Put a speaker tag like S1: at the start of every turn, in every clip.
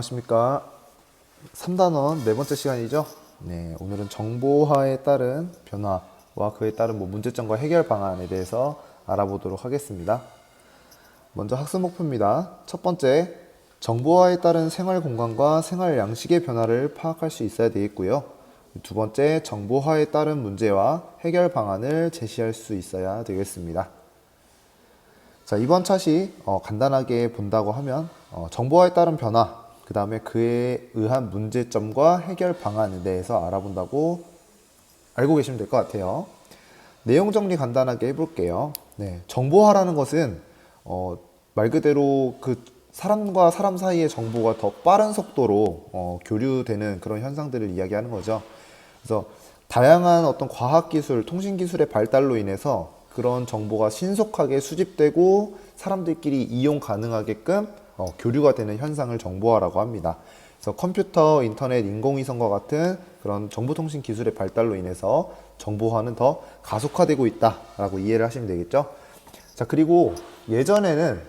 S1: 안녕하십니까. 3단원 네 번째 시간이죠. 네, 오늘은 정보화에 따른 변화와 그에 따른 문제점과 해결 방안에 대해서 알아보도록 하겠습니다. 먼저 학습 목표입니다. 첫 번째, 정보화에 따른 생활 공간과 생활 양식의 변화를 파악할 수 있어야 되겠고요. 두 번째, 정보화에 따른 문제와 해결 방안을 제시할 수 있어야 되겠습니다. 자, 이번 차시 간단하게 본다고 하면 정보화에 따른 변화, 그 다음에 그에 의한 문제점과 해결 방안에 대해서 알아본다고 알고 계시면 될 것 같아요. 내용 정리 간단하게 해볼게요. 네, 정보화라는 것은 말 그대로 그 사람과 사람 사이의 정보가 더 빠른 속도로 교류되는 그런 현상들을 이야기하는 거죠. 그래서 다양한 어떤 과학기술, 통신기술의 발달로 인해서 그런 정보가 신속하게 수집되고 사람들끼리 이용 가능하게끔 교류가 되는 현상을 정보화라고 합니다. 그래서 컴퓨터, 인터넷, 인공위성과 같은 그런 정보통신 기술의 발달로 인해서 정보화는 더 가속화되고 있다라고 이해를 하시면 되겠죠. 자, 그리고 예전에는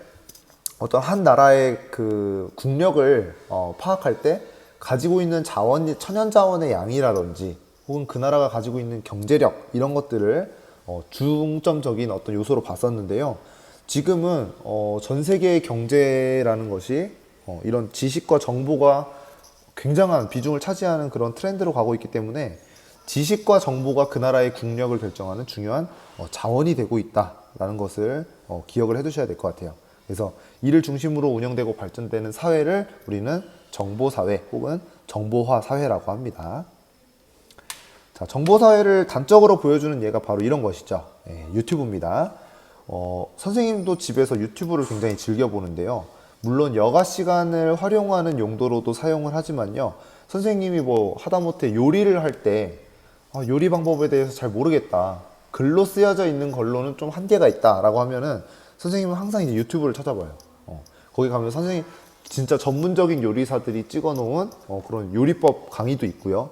S1: 어떤 한 나라의 그 국력을 파악할 때 가지고 있는 자원, 천연 자원의 양이라든지 혹은 그 나라가 가지고 있는 경제력 이런 것들을 중점적인 어떤 요소로 봤었는데요. 지금은 전 세계의 경제라는 것이 이런 지식과 정보가 굉장한 비중을 차지하는 그런 트렌드로 가고 있기 때문에 지식과 정보가 그 나라의 국력을 결정하는 중요한 자원이 되고 있다라는 것을 기억을 해두셔야 될 것 같아요. 그래서 이를 중심으로 운영되고 발전되는 사회를 우리는 정보사회 혹은 정보화 사회라고 합니다. 자, 정보사회를 단적으로 보여주는 예가 바로 이런 것이죠. 유튜브입니다. 선생님도 집에서 유튜브를 굉장히 즐겨보는데요. 물론 여가 시간을 활용하는 용도로도 사용을 하지만요. 선생님이 뭐 하다못해 요리를 할 때 요리 방법에 대해서 잘 모르겠다. 글로 쓰여져 있는 걸로는 좀 한계가 있다라고 하면은 선생님은 항상 이제 유튜브를 찾아봐요. 거기 가면 선생님 진짜 전문적인 요리사들이 찍어놓은 그런 요리법 강의도 있고요.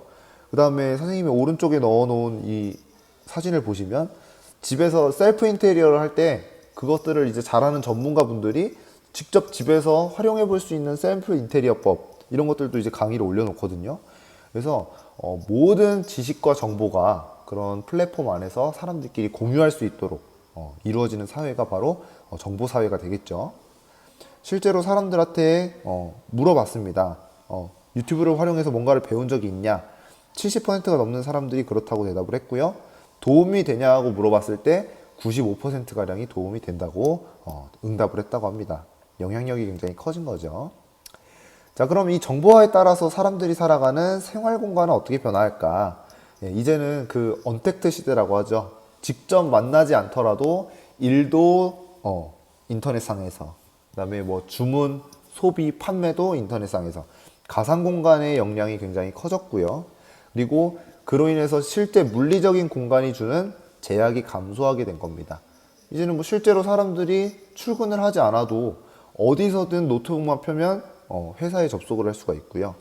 S1: 그 다음에 선생님이 오른쪽에 넣어놓은 이 사진을 보시면 집에서 셀프 인테리어를 할 때 그것들을 이제 잘하는 전문가분들이 직접 집에서 활용해 볼 수 있는 셀프 인테리어법 이런 것들도 이제 강의를 올려놓거든요. 그래서 모든 지식과 정보가 그런 플랫폼 안에서 사람들끼리 공유할 수 있도록 이루어지는 사회가 바로 정보사회가 되겠죠. 실제로 사람들한테 물어봤습니다. 유튜브를 활용해서 뭔가를 배운 적이 있냐? 70%가 넘는 사람들이 그렇다고 대답을 했고요. 도움이 되냐고 물어봤을 때 95%가량이 도움이 된다고 응답을 했다고 합니다. 영향력이 굉장히 커진 거죠. 자, 그럼 이 정보화에 따라서 사람들이 살아가는 생활 공간은 어떻게 변화할까? 이제는 그 언택트 시대라고 하죠. 직접 만나지 않더라도 일도 인터넷상에서, 그다음에 뭐 주문, 소비, 판매도 인터넷상에서 가상 공간의 역량이 굉장히 커졌고요. 그리고 그로 인해서 실제 물리적인 공간이 주는 제약이 감소하게 된 겁니다. 이제는 뭐 실제로 사람들이 출근을 하지 않아도 어디서든 노트북만 펴면 회사에 접속을 할 수가 있고요.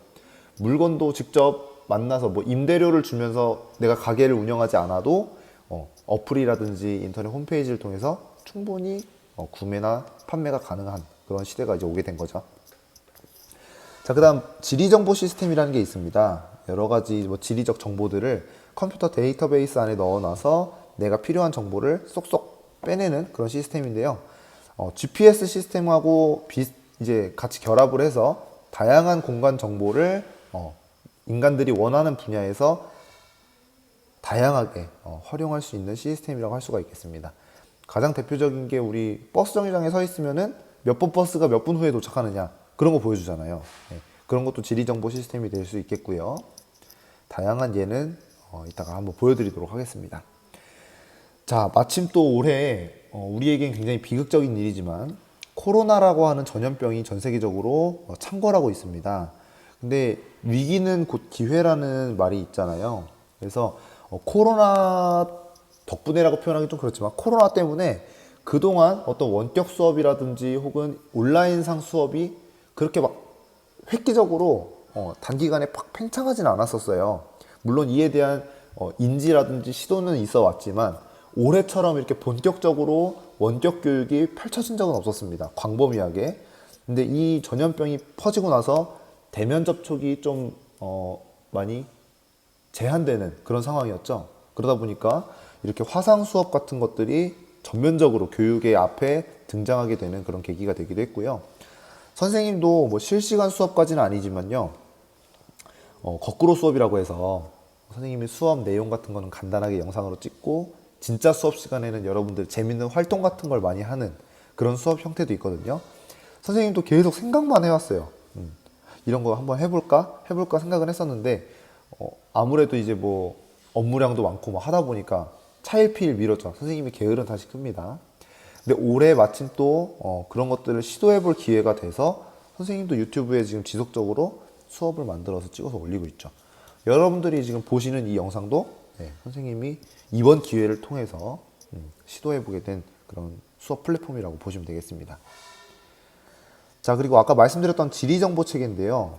S1: 물건도 직접 만나서 뭐 임대료를 주면서 내가 가게를 운영하지 않아도 어플이라든지 인터넷 홈페이지를 통해서 충분히 구매나 판매가 가능한 그런 시대가 이제 오게 된 거죠. 자, 그 다음 지리정보 시스템이라는 게 있습니다. 여러 가지 뭐 지리적 정보들을 컴퓨터 데이터베이스 안에 넣어놔서 내가 필요한 정보를 쏙쏙 빼내는 그런 시스템인데요. GPS 시스템하고 이제 같이 결합을 해서 다양한 공간 정보를 인간들이 원하는 분야에서 다양하게 활용할 수 있는 시스템이라고 할 수가 있겠습니다. 가장 대표적인 게 우리 버스 정류장에 서 있으면은 몇 번 버스가 몇 분 후에 도착하느냐 그런 거 보여주잖아요. 그런 것도 지리정보 시스템이 될 수 있겠고요. 다양한 예는 이따가 한번 보여드리도록 하겠습니다. 자, 마침 또 올해 우리에겐 굉장히 비극적인 일이지만 코로나라고 하는 전염병이 전 세계적으로 창궐하고 있습니다. 근데 위기는 곧 기회라는 말이 있잖아요. 그래서 코로나 덕분에라고 표현하기 좀 그렇지만 코로나 때문에 그동안 어떤 원격 수업이라든지 혹은 온라인상 수업이 그렇게 막 획기적으로 단기간에 팍 팽창하지는 않았었어요. 물론 이에 대한 인지라든지 시도는 있어 왔지만 올해처럼 이렇게 본격적으로 원격 교육이 펼쳐진 적은 없었습니다. 광범위하게. 근데 이 전염병이 퍼지고 나서 대면 접촉이 좀 많이 제한되는 그런 상황이었죠. 그러다 보니까 이렇게 화상 수업 같은 것들이 전면적으로 교육의 앞에 등장하게 되는 그런 계기가 되기도 했고요. 선생님도 뭐 실시간 수업까지는 아니지만요. 거꾸로 수업이라고 해서 선생님이 수업 내용 같은 거는 간단하게 영상으로 찍고 진짜 수업 시간에는 여러분들 재밌는 활동 같은 걸 많이 하는 그런 수업 형태도 있거든요. 선생님도 계속 생각만 해왔어요. 이런 거 한번 해볼까 생각은 했었는데 아무래도 이제 뭐 업무량도 많고 뭐 하다 보니까 차일피일 미뤘죠. 선생님이 게으른 탓이 큽니다. 근데 올해 마침 또 그런 것들을 시도해볼 기회가 돼서 선생님도 유튜브에 지금 지속적으로 수업을 만들어서 찍어서 올리고 있죠. 여러분들이 지금 보시는 이 영상도 선생님이 이번 기회를 통해서 시도해보게 된 그런 수업 플랫폼이라고 보시면 되겠습니다. 자, 그리고 아까 말씀드렸던 지리정보 체계인데요.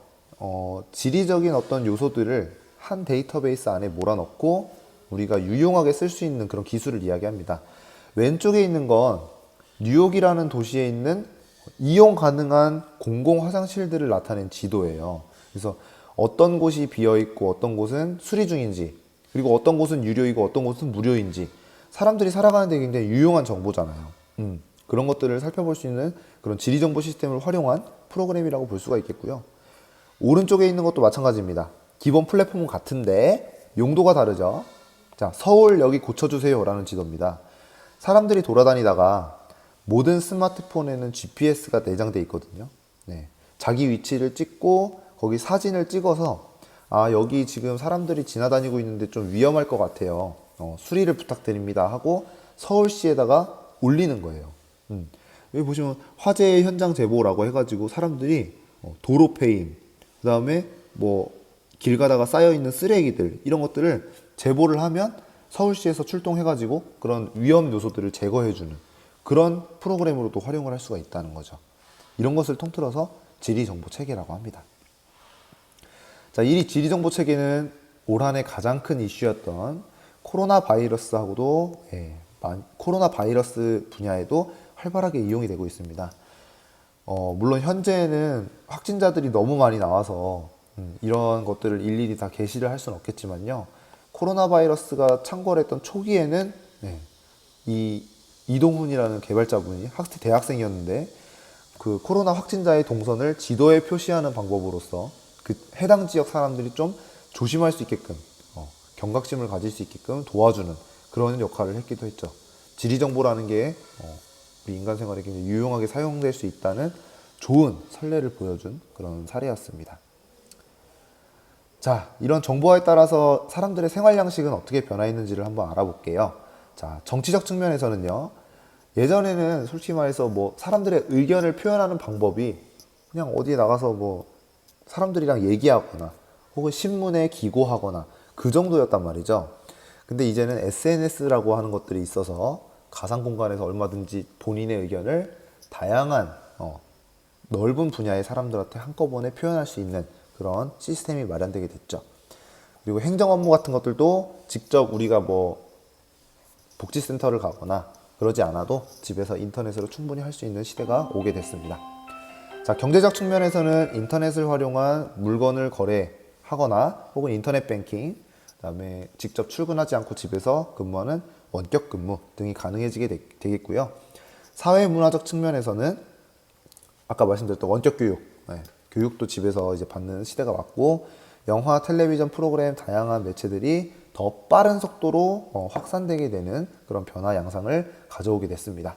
S1: 지리적인 어떤 요소들을 한 데이터베이스 안에 몰아넣고 우리가 유용하게 쓸 수 있는 그런 기술을 이야기합니다. 왼쪽에 있는 건 뉴욕이라는 도시에 있는 이용 가능한 공공 화장실들을 나타낸 지도예요. 그래서 어떤 곳이 비어 있고 어떤 곳은 수리 중인지, 그리고 어떤 곳은 유료이고 어떤 곳은 무료인지, 사람들이 살아가는 데 굉장히 유용한 정보잖아요. 그런 것들을 살펴볼 수 있는 그런 지리정보 시스템을 활용한 프로그램이라고 볼 수가 있겠고요. 오른쪽에 있는 것도 마찬가지입니다. 기본 플랫폼은 같은데 용도가 다르죠. 자, 서울 여기 고쳐주세요 라는 지도입니다. 사람들이 돌아다니다가 모든 스마트폰에는 GPS가 내장되어 있거든요. 네. 자기 위치를 찍고 거기 사진을 찍어서 여기 지금 사람들이 지나다니고 있는데 좀 위험할 것 같아요. 수리를 부탁드립니다 하고 서울시에다가 올리는 거예요. 여기 보시면 화재 현장 제보라고 해가지고 사람들이 도로 페임, 그 다음에 뭐 길 가다가 쌓여있는 쓰레기들 이런 것들을 제보를 하면 서울시에서 출동해가지고 그런 위험 요소들을 제거해주는 그런 프로그램으로도 활용을 할 수가 있다는 거죠. 이런 것을 통틀어서 지리정보체계라고 합니다. 자, 이 지리정보체계는 올 한해 가장 큰 이슈였던 코로나 바이러스하고도 코로나 바이러스 분야에도 활발하게 이용이 되고 있습니다. 물론 현재는 확진자들이 너무 많이 나와서 이런 것들을 일일이 다 게시를 할 수는 없겠지만요. 코로나 바이러스가 창궐했던 초기에는 이 이동훈이라는 개발자분이 학생 대학생이었는데 그 코로나 확진자의 동선을 지도에 표시하는 방법으로서 그 해당 지역 사람들이 좀 조심할 수 있게끔 경각심을 가질 수 있게끔 도와주는 그런 역할을 했기도 했죠. 지리정보라는 게 우리 인간 생활에 굉장히 유용하게 사용될 수 있다는 좋은 선례를 보여준 그런 사례였습니다. 자, 이런 정보화에 따라서 사람들의 생활 양식은 어떻게 변화했는지를 한번 알아볼게요. 자, 정치적 측면에서는요. 예전에는 솔직히 말해서 뭐 사람들의 의견을 표현하는 방법이 그냥 어디에 나가서 뭐 사람들이랑 얘기하거나 혹은 신문에 기고하거나 그 정도였단 말이죠. 근데 이제는 SNS라고 하는 것들이 있어서 가상 공간에서 얼마든지 본인의 의견을 다양한 넓은 분야의 사람들한테 한꺼번에 표현할 수 있는 그런 시스템이 마련되게 됐죠. 그리고 행정 업무 같은 것들도 직접 우리가 뭐 복지센터를 가거나 그러지 않아도 집에서 인터넷으로 충분히 할 수 있는 시대가 오게 됐습니다. 자, 경제적 측면에서는 인터넷을 활용한 물건을 거래하거나 혹은 인터넷 뱅킹, 그다음에 직접 출근하지 않고 집에서 근무하는 원격 근무 등이 가능해지게 되겠고요. 사회문화적 측면에서는 아까 말씀드렸던 원격 교육, 교육도 집에서 이제 받는 시대가 왔고, 영화, 텔레비전 프로그램 다양한 매체들이 더 빠른 속도로 확산되게 되는 그런 변화 양상을 가져오게 됐습니다.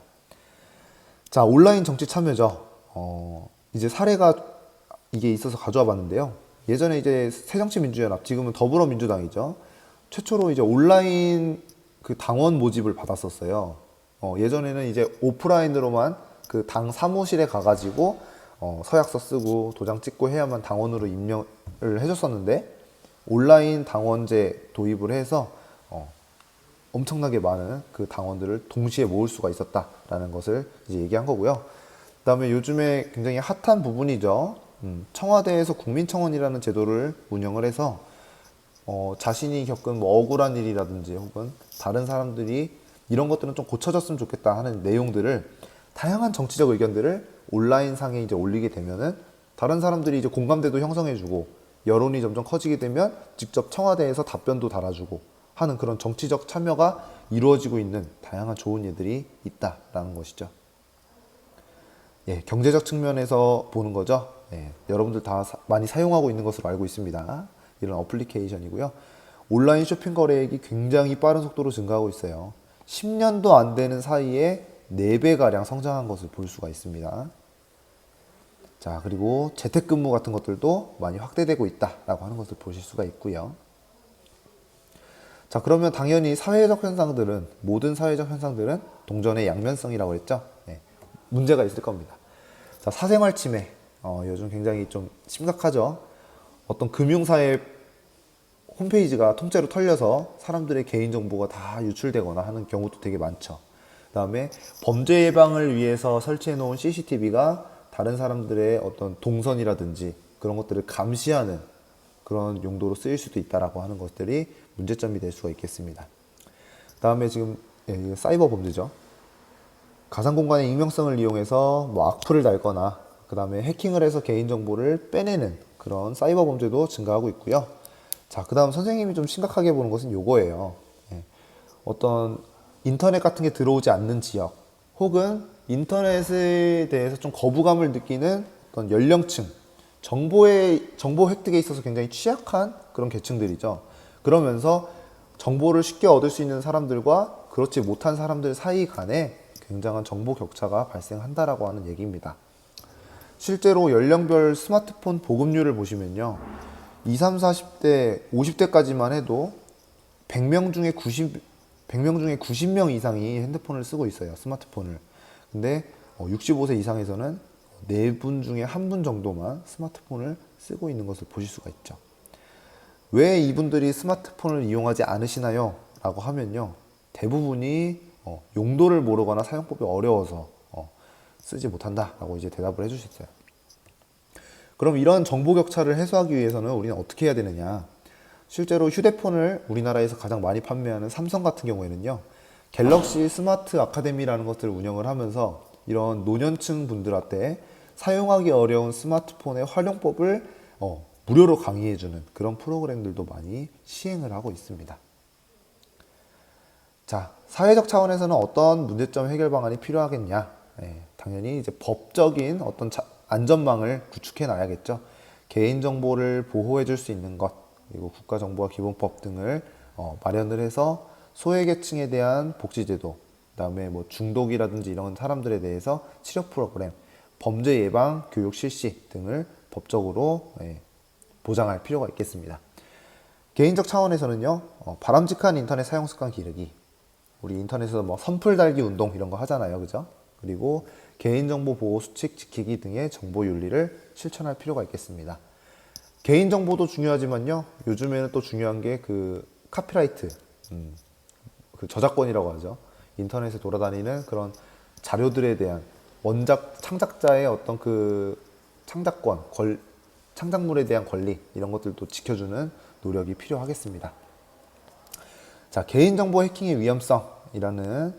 S1: 자, 온라인 정치 참여죠. 이제 사례가 이게 있어서 가져와 봤는데요. 예전에 이제 새정치민주연합, 지금은 더불어민주당이죠. 최초로 이제 온라인 그 당원 모집을 받았었어요. 예전에는 이제 오프라인으로만 그 당 사무실에 가가지고 서약서 쓰고 도장 찍고 해야만 당원으로 임명을 해줬었는데 온라인 당원제 도입을 해서 엄청나게 많은 그 당원들을 동시에 모을 수가 있었다라는 것을 이제 얘기한 거고요. 그다음에 요즘에 굉장히 핫한 부분이죠. 청와대에서 국민청원이라는 제도를 운영을 해서 자신이 겪은 뭐 억울한 일이라든지 혹은 다른 사람들이 이런 것들은 좀 고쳐졌으면 좋겠다 하는 내용들을 다양한 정치적 의견들을 온라인 상에 이제 올리게 되면은 다른 사람들이 이제 공감대도 형성해주고 여론이 점점 커지게 되면 직접 청와대에서 답변도 달아주고 하는 그런 정치적 참여가 이루어지고 있는 다양한 좋은 예들이 있다라는 것이죠. 예, 경제적 측면에서 보는 거죠. 예, 여러분들 다 많이 사용하고 있는 것으로 알고 있습니다. 이런 어플리케이션이고요. 온라인 쇼핑 거래액이 굉장히 빠른 속도로 증가하고 있어요. 10년도 안 되는 사이에 4배가량 성장한 것을 볼 수가 있습니다. 자, 그리고 재택근무 같은 것들도 많이 확대되고 있다라고 하는 것을 보실 수가 있고요. 자, 그러면 당연히 사회적 현상들은, 모든 사회적 현상들은 동전의 양면성이라고 했죠. 네, 문제가 있을 겁니다. 자, 사생활 침해. 요즘 굉장히 좀 심각하죠. 어떤 금융사의 홈페이지가 통째로 털려서 사람들의 개인정보가 다 유출되거나 하는 경우도 되게 많죠. 그 다음에 범죄 예방을 위해서 설치해 놓은 CCTV가 다른 사람들의 어떤 동선이라든지 그런 것들을 감시하는 그런 용도로 쓰일 수도 있다라고 하는 것들이 문제점이 될 수가 있겠습니다. 그 다음에 지금 사이버 범죄죠. 가상 공간의 익명성을 이용해서 뭐 악플을 달거나 그 다음에 해킹을 해서 개인정보를 빼내는 그런 사이버 범죄도 증가하고 있고요. 자, 그 다음 선생님이 좀 심각하게 보는 것은 요거예요. 어떤 인터넷 같은 게 들어오지 않는 지역 혹은 인터넷에 대해서 좀 거부감을 느끼는 어떤 연령층, 정보 획득에 있어서 굉장히 취약한 그런 계층들이죠. 그러면서 정보를 쉽게 얻을 수 있는 사람들과 그렇지 못한 사람들 사이 간에 굉장한 정보 격차가 발생한다라고 하는 얘기입니다. 실제로 연령별 스마트폰 보급률을 보시면요. 20, 30, 40대, 50대까지만 해도 100명 중에 90명 이상이 핸드폰을 쓰고 있어요. 스마트폰을. 근데 65세 이상에서는 4분 중에 1분 정도만 스마트폰을 쓰고 있는 것을 보실 수가 있죠. 왜 이분들이 스마트폰을 이용하지 않으시나요? 라고 하면요. 대부분이 용도를 모르거나 사용법이 어려워서 쓰지 못한다라고 이제 대답을 해주셨어요. 그럼 이런 정보 격차를 해소하기 위해서는 우리는 어떻게 해야 되느냐? 실제로 휴대폰을 우리나라에서 가장 많이 판매하는 삼성 같은 경우에는요. 갤럭시 스마트 아카데미라는 것들을 운영을 하면서 이런 노년층 분들한테 사용하기 어려운 스마트폰의 활용법을 무료로 강의해주는 그런 프로그램들도 많이 시행을 하고 있습니다. 자, 사회적 차원에서는 어떤 문제점 해결 방안이 필요하겠냐? 당연히 이제 법적인 어떤 안전망을 구축해 놔야겠죠. 개인정보를 보호해 줄 수 있는 것, 그리고 국가정보화 기본법 등을 마련을 해서 소외계층에 대한 복지제도, 그 다음에 뭐 중독이라든지 이런 사람들에 대해서 치료 프로그램, 범죄 예방, 교육 실시 등을 법적으로 보장할 필요가 있겠습니다. 개인적 차원에서는요, 바람직한 인터넷 사용 습관 기르기, 우리 인터넷에서 뭐 선풀 달기 운동 이런 거 하잖아요, 그죠? 그리고 개인정보 보호 수칙 지키기 등의 정보 윤리를 실천할 필요가 있겠습니다. 개인정보도 중요하지만요, 요즘에는 또 중요한 게 그 카피라이트, 그 저작권이라고 하죠. 인터넷에 돌아다니는 그런 자료들에 대한 원작 창작자의 어떤 그 창작권, 창작물에 대한 권리 이런 것들도 지켜주는 노력이 필요하겠습니다. 자, 개인정보 해킹의 위험성이라는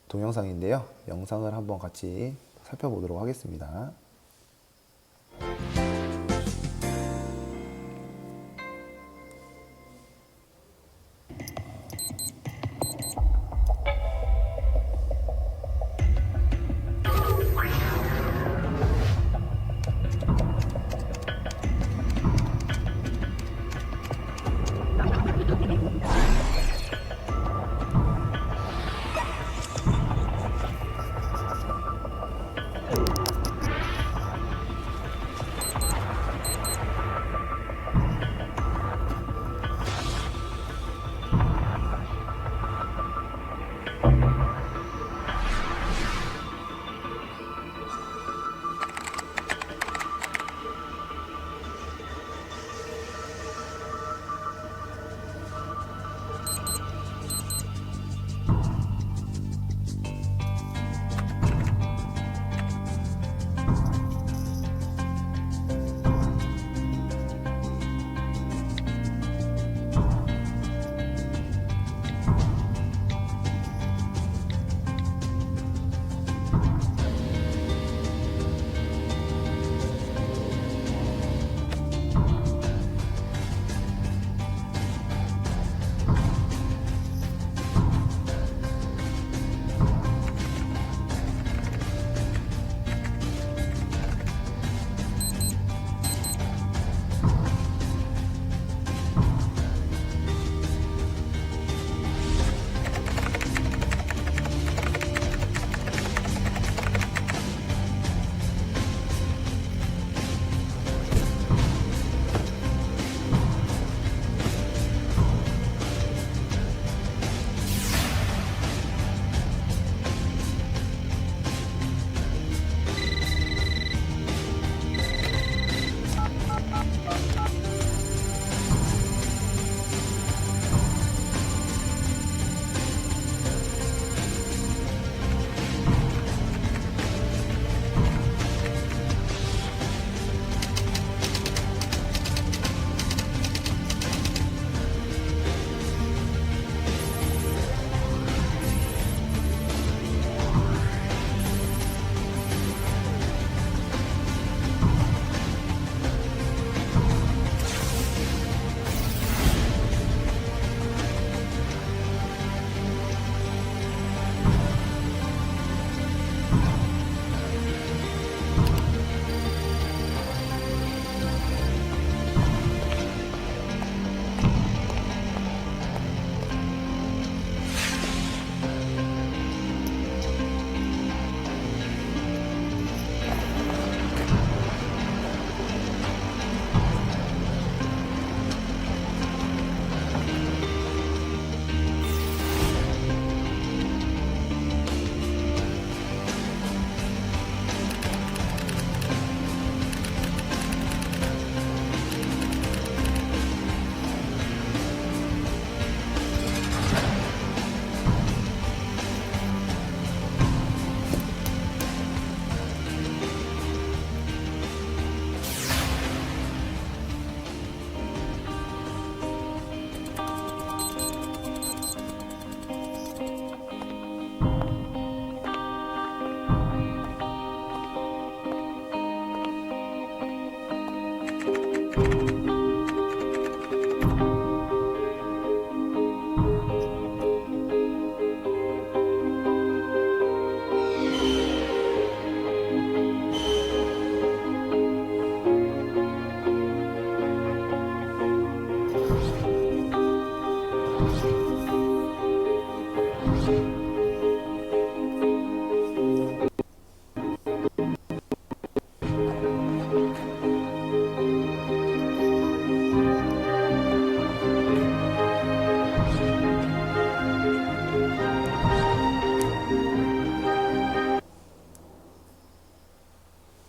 S1: 동영상인데요. 영상을 한번 같이 살펴보도록 하겠습니다.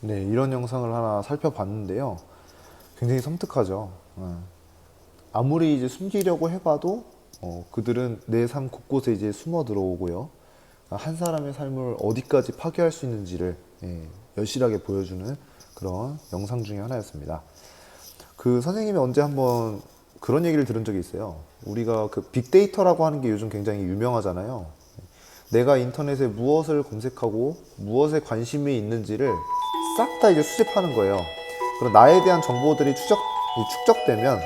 S1: 네, 이런 영상을 하나 살펴봤는데요. 굉장히 섬뜩하죠. 아무리 이제 숨기려고 해봐도 그들은 내 삶 곳곳에 이제 숨어 들어오고요. 한 사람의 삶을 어디까지 파괴할 수 있는지를 여실하게 보여주는 그런 영상 중에 하나였습니다. 그 선생님이 언제 한번 그런 얘기를 들은 적이 있어요. 우리가 그 빅데이터라고 하는 게 요즘 굉장히 유명하잖아요. 내가 인터넷에 무엇을 검색하고 무엇에 관심이 있는지를 싹 다 이제 수집하는 거예요. 그럼 나에 대한 정보들이 축적되면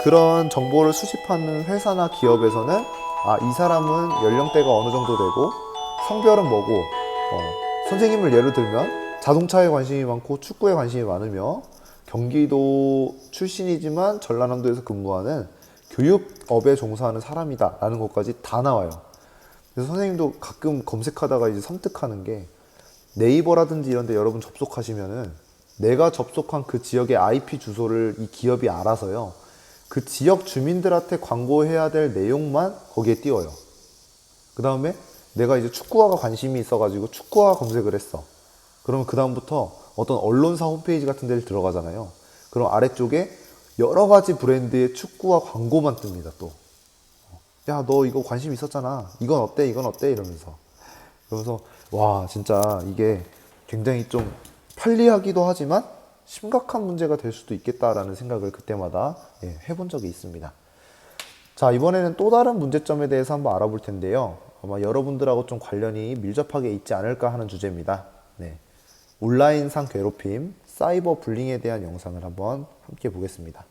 S1: 그런 정보를 수집하는 회사나 기업에서는 이 사람은 연령대가 어느 정도 되고 성별은 뭐고 선생님을 예를 들면 자동차에 관심이 많고 축구에 관심이 많으며 경기도 출신이지만 전라남도에서 근무하는 교육업에 종사하는 사람이다 라는 것까지 다 나와요. 그래서 선생님도 가끔 검색하다가 이제 섬뜩하는 게 네이버라든지 이런 데 여러분 접속하시면은 내가 접속한 그 지역의 IP 주소를 이 기업이 알아서요. 그 지역 주민들한테 광고해야 될 내용만 거기에 띄워요. 그 다음에 내가 이제 축구화가 관심이 있어가지고 축구화 검색을 했어. 그러면 그 다음부터 어떤 언론사 홈페이지 같은 데를 들어가잖아요. 그럼 아래쪽에 여러 가지 브랜드의 축구화 광고만 뜹니다, 또. 야, 너 이거 관심 있었잖아. 이건 어때? 이건 어때? 이러면서. 그러면서, 와, 진짜 이게 굉장히 좀 편리하기도 하지만 심각한 문제가 될 수도 있겠다라는 생각을 그때마다 해본 적이 있습니다. 자, 이번에는 또 다른 문제점에 대해서 한번 알아볼 텐데요. 아마 여러분들하고 좀 관련이 밀접하게 있지 않을까 하는 주제입니다. 네. 온라인상 괴롭힘, 사이버 불링에 대한 영상을 한번 함께 보겠습니다.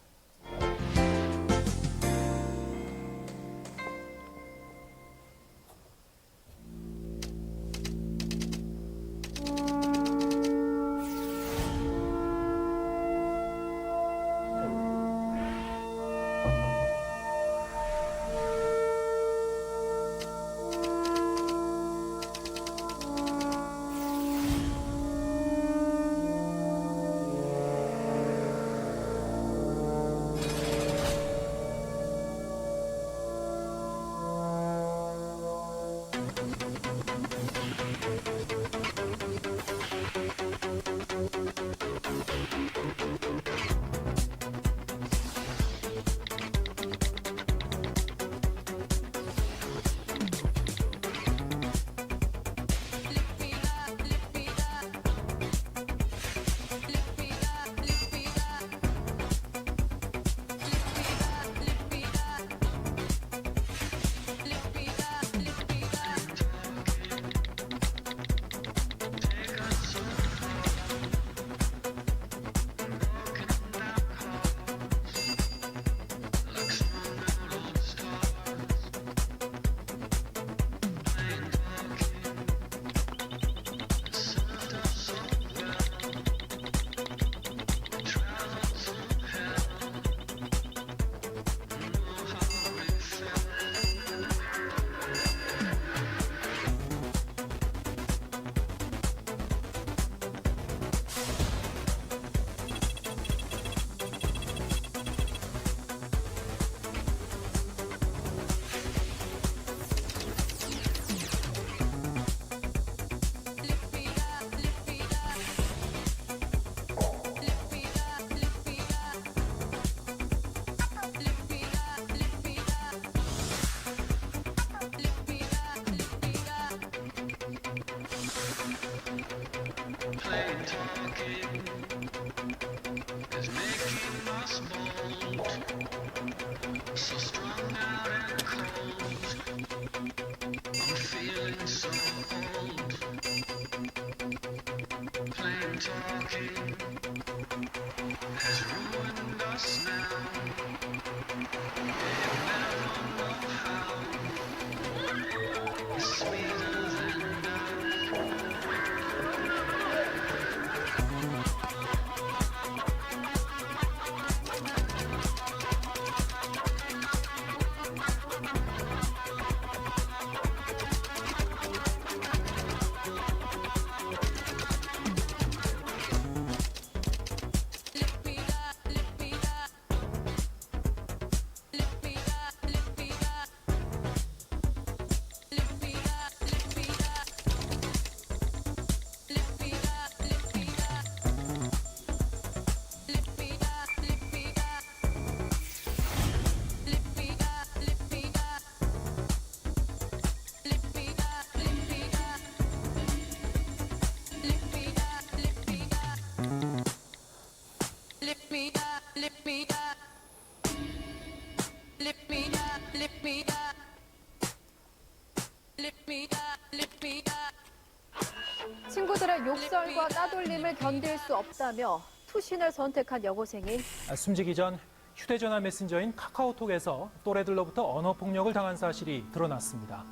S2: 친구들의 욕설과 따돌림을 견딜 수 없다며 투신을 선택한 여고생이
S3: 숨지기 전 휴대전화 메신저인 카카오톡에서 또래들로부터 언어폭력을 당한 사실이 드러났습니다.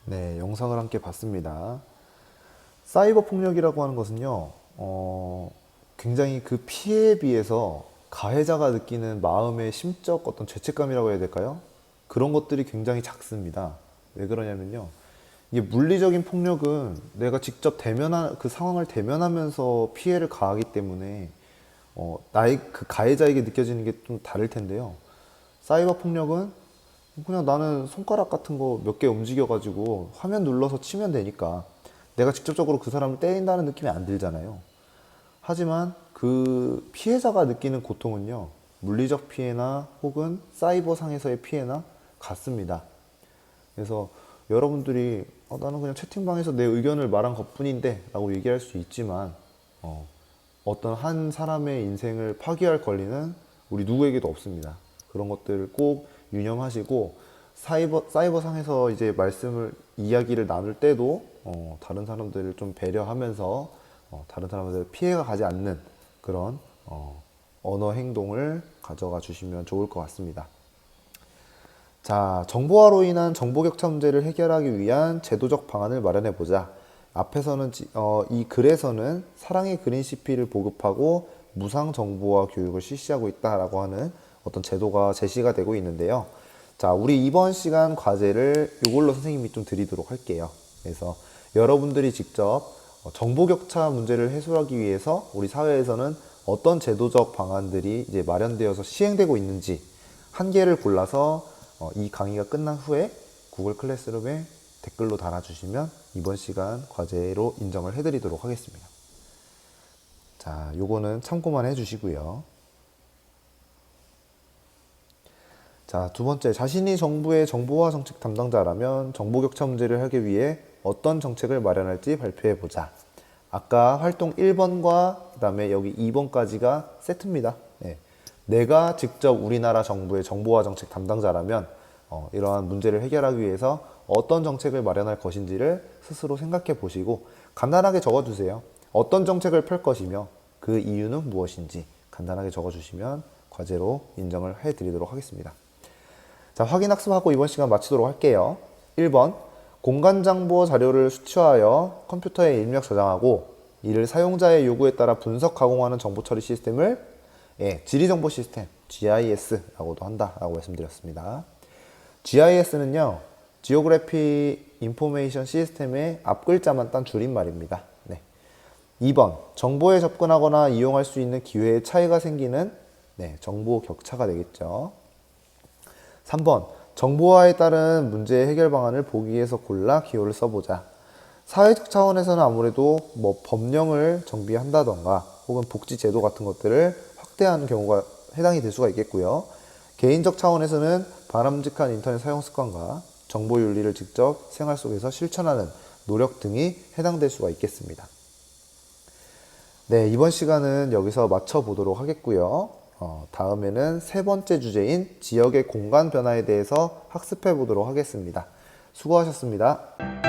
S1: 네, 영상을 함께 봤습니다. 사이버 폭력이라고 하는 것은요, 굉장히 그 피해에 비해서 가해자가 느끼는 마음의 심적 어떤 죄책감이라고 해야 될까요? 그런 것들이 굉장히 작습니다. 왜 그러냐면요. 이게 물리적인 폭력은 내가 직접 그 상황을 대면하면서 피해를 가하기 때문에, 나의 그 가해자에게 느껴지는 게 좀 다를 텐데요. 사이버 폭력은 그냥 나는 손가락 같은 거 몇 개 움직여가지고 화면 눌러서 치면 되니까 내가 직접적으로 그 사람을 때린다는 느낌이 안 들잖아요. 하지만 그 피해자가 느끼는 고통은요, 물리적 피해나 혹은 사이버 상에서의 피해나 같습니다. 그래서 여러분들이 나는 그냥 채팅방에서 내 의견을 말한 것뿐인데 라고 얘기할 수 있지만 어떤 한 사람의 인생을 파괴할 권리는 우리 누구에게도 없습니다. 그런 것들을 꼭 유념하시고 사이버 상에서 이제 이야기를 나눌 때도 다른 사람들을 좀 배려하면서 다른 사람들 피해가 가지 않는 그런 언어 행동을 가져가 주시면 좋을 것 같습니다. 자, 정보화로 인한 정보 격차 문제를 해결하기 위한 제도적 방안을 마련해 보자. 앞에서는 이 글에서는 사랑의 그린CP를 보급하고 무상 정보화 교육을 실시하고 있다라고 하는 어떤 제도가 제시가 되고 있는데요. 자, 우리 이번 시간 과제를 이걸로 선생님이 좀 드리도록 할게요. 그래서 여러분들이 직접 정보 격차 문제를 해소하기 위해서 우리 사회에서는 어떤 제도적 방안들이 이제 마련되어서 시행되고 있는지 한 개를 골라서 이 강의가 끝난 후에 구글 클래스룸에 댓글로 달아주시면 이번 시간 과제로 인정을 해드리도록 하겠습니다. 자, 요거는 참고만 해주시고요. 자, 두 번째, 자신이 정부의 정보화 정책 담당자라면 정보 격차 문제를 하기 위해 어떤 정책을 마련할지 발표해 보자. 아까 활동 1번과 그 다음에 여기 2번까지가 세트입니다. 네. 내가 직접 우리나라 정부의 정보화 정책 담당자라면 이러한 문제를 해결하기 위해서 어떤 정책을 마련할 것인지를 스스로 생각해 보시고 간단하게 적어주세요. 어떤 정책을 펼 것이며 그 이유는 무엇인지 간단하게 적어주시면 과제로 인정을 해드리도록 하겠습니다. 자, 확인 학습하고 이번 시간 마치도록 할게요. 1번, 공간정보 자료를 수취하여 컴퓨터에 입력 저장하고 이를 사용자의 요구에 따라 분석 가공하는 정보 처리 시스템을 지리정보 시스템, GIS라고도 한다라고 말씀드렸습니다. GIS는요, Geography Information System의 앞글자만 딴 줄임말입니다. 네. 2번, 정보에 접근하거나 이용할 수 있는 기회의 차이가 생기는 정보 격차가 되겠죠. 3번, 정보화에 따른 문제 해결 방안을 보기에서 골라 기호를 써보자. 사회적 차원에서는 아무래도 법령을 정비한다던가 혹은 복지 제도 같은 것들을 확대하는 경우가 해당이 될 수가 있겠고요. 개인적 차원에서는 바람직한 인터넷 사용 습관과 정보 윤리를 직접 생활 속에서 실천하는 노력 등이 해당될 수가 있겠습니다. 네, 이번 시간은 여기서 마쳐보도록 하겠고요. 다음에는 세 번째 주제인 지역의 공간 변화에 대해서 학습해 보도록 하겠습니다. 수고하셨습니다.